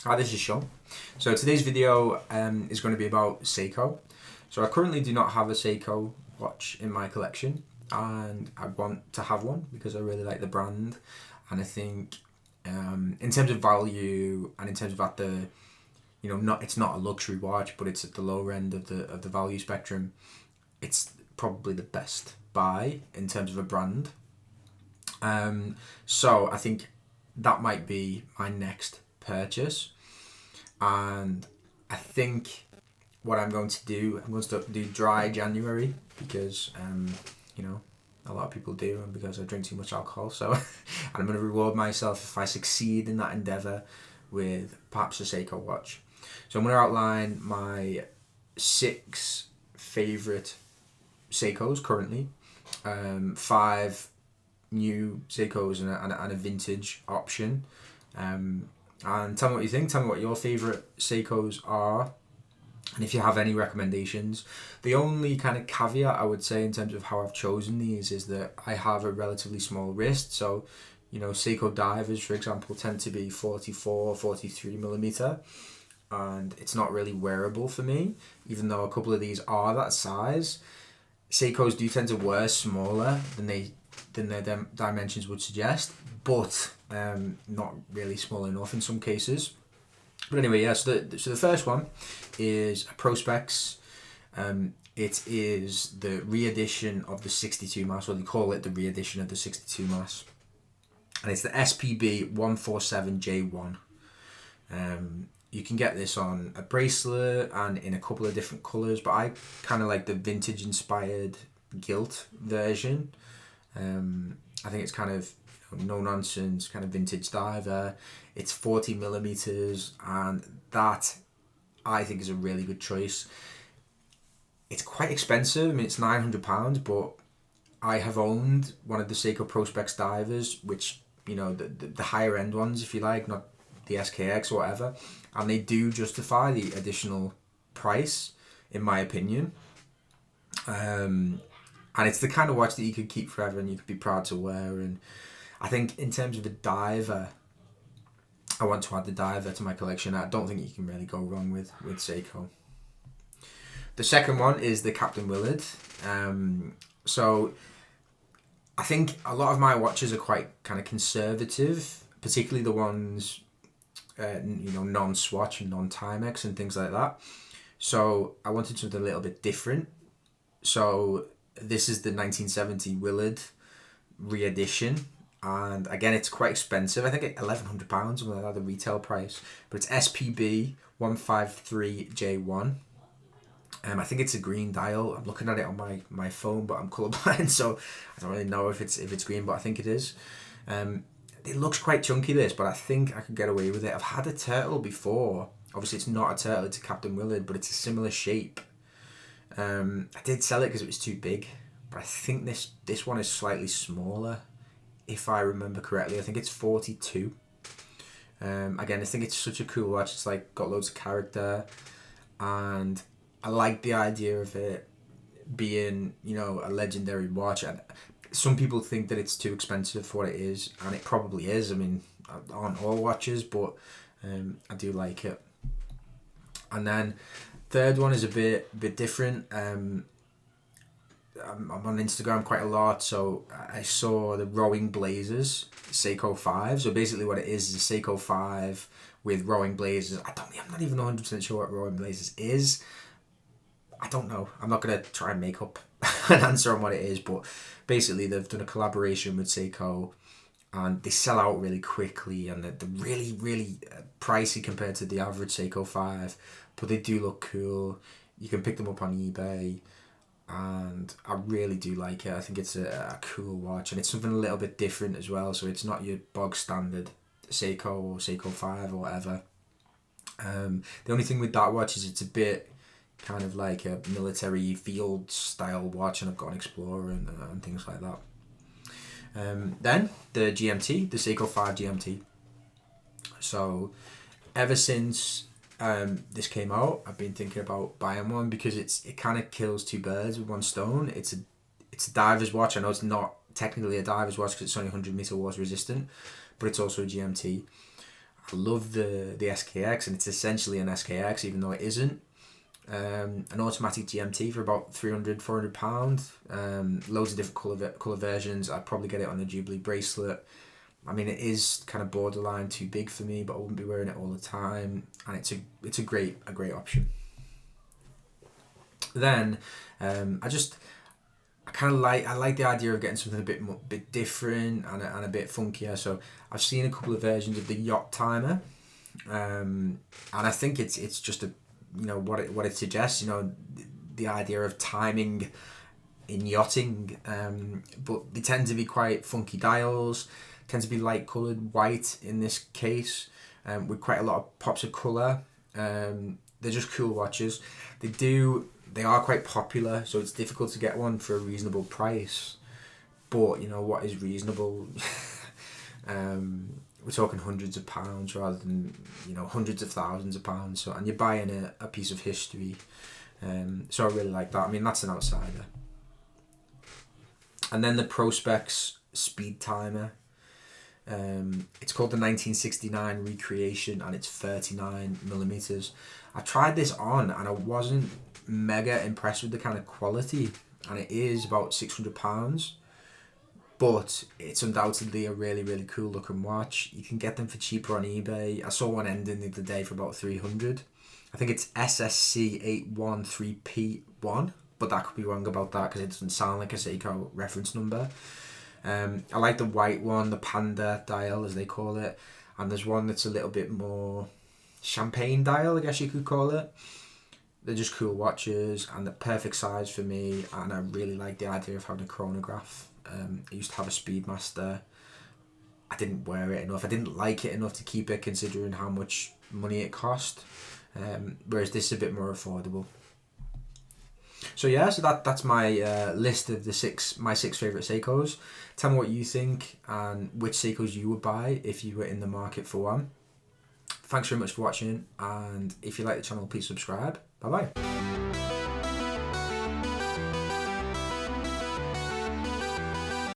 Hi, this is Sean. So today's video is going to be about Seiko. So I currently do not have a Seiko watch in my collection, and I want to have one because I really like the brand, and I think in terms of value and in terms of it's not a luxury watch, but it's at the lower end of the value spectrum. It's probably the best buy in terms of a brand. So I think that might be my next purchase, and I think what I'm going to do, I'm going to do dry January because a lot of people do, and because I drink too much alcohol. So and I'm going to reward myself if I succeed in that endeavor with perhaps a Seiko watch. So I'm going to outline my 6 favorite Seikos currently, 5 new Seikos and a vintage option, and tell me what you think. Tell me what your favorite Seikos are, and if you have any recommendations. The only kind of caveat I would say in terms of how I've chosen these is that I have a relatively small wrist. So Seiko divers, for example, tend to be 44, 43 millimeter, and it's not really wearable for me, even though a couple of these are that size. Seikos do tend to wear smaller than their dimensions would suggest, but not really small enough in some cases. But anyway, yeah. So the first one is a Prospex. It is the re-edition of the 62 mass, or they call it the re-edition of the 62 mass, and it's the SPB 147J1. You can get this on a bracelet and in a couple of different colours, but I kind of like the vintage inspired gilt version. I think it's kind of no nonsense, kind of vintage diver. It's 40 millimeters, and that I think is a really good choice. It's quite expensive. I mean, it's £900, but I have owned one of the Seiko Prospex divers, which the higher end ones, if you like, not the SKX or whatever, and they do justify the additional price, in my opinion. And it's the kind of watch that you could keep forever and you could be proud to wear. And I think in terms of a diver, I want to add the diver to my collection. I don't think you can really go wrong with Seiko. The second one is the Captain Willard. So I think a lot of my watches are quite kind of conservative, particularly the ones non-Swatch and non-Timex and things like that. So I wanted something a little bit different. So this is the 1970 Willard re-edition, and again it's quite expensive. I think £1,100, something like that, the retail price, but it's SPB 153J1. I think it's a green dial. I'm looking at it on my phone, but I'm colourblind, so I don't really know if it's green, but I think it is. It looks quite chunky, this, but I think I could get away with it. I've had a turtle before. Obviously it's not a turtle, it's a Captain Willard, but it's a similar shape. I did sell it because it was too big, but I think this one is slightly smaller, if I remember correctly. I think it's 42. Again, I think it's such a cool watch. It's like got loads of character, and I like the idea of it being a legendary watch. And some people think that it's too expensive for what it is, and it probably is. I mean, aren't all watches, but I do like it. And then third one is a bit different. I'm on Instagram quite a lot, so I saw the Rowing Blazers Seiko 5. So basically what it is a Seiko 5 with Rowing Blazers. I'm not even 100% sure what Rowing Blazers is. I don't know. I'm not going to try and make up an answer on what it is, but basically they've done a collaboration with Seiko, and they sell out really quickly, and they're really, really pricey compared to the average Seiko 5, but they do look cool. You can pick them up on eBay, and I really do like it. I think it's a cool watch, and it's something a little bit different as well, so it's not your bog standard Seiko or Seiko 5 or whatever. The only thing with that watch is it's a bit kind of like a military field style watch, and I've got an Explorer and things like that. Then the GMT, the Seiko 5 GMT. So ever since this came out, I've been thinking about buying one because it kind of kills two birds with one stone. It's a diver's watch. I know it's not technically a diver's watch because it's only 100 meter water resistant, but it's also a GMT. I love the SKX, and it's essentially an SKX even though it isn't. An automatic GMT for about £300-400. Loads of different colour versions. I'd probably get it on the Jubilee bracelet. I mean, it is kind of borderline too big for me, but I wouldn't be wearing it all the time, and it's a great option. Then I like the idea of getting something a bit different and a bit funkier. So I've seen a couple of versions of the Yacht Timer, and I think it's just what it suggests. The idea of timing in yachting, but they tend to be quite funky dials. Tend to be light coloured, white in this case, with quite a lot of pops of colour. They're just cool watches. They are quite popular, so it's difficult to get one for a reasonable price. But what is reasonable? We're talking hundreds of pounds rather than hundreds of thousands of pounds. So, and you're buying a piece of history. So I really like that. I mean, that's an outsider. And then the Prospex Speedtimer. It's called the 1969 recreation, and it's 39mm. I tried this on and I wasn't mega impressed with the kind of quality, and it is about £600, but it's undoubtedly a really cool looking watch. You can get them for cheaper on eBay. I saw one ending the other day for about 300. I think it's SSC813P1, but that could be wrong about that because it doesn't sound like a Seiko reference number. I like the white one, the Panda dial as they call it, and there's one that's a little bit more champagne dial, I guess you could call it. They're just cool watches and the perfect size for me, and I really like the idea of having a chronograph. I used to have a Speedmaster. I didn't wear it enough. I didn't like it enough to keep it considering how much money it cost, whereas this is a bit more affordable. So yeah, so that's my list of my six favourite Seikos. Tell me what you think and which Seikos you would buy if you were in the market for one. Thanks very much for watching, and if you like the channel, please subscribe. Bye bye.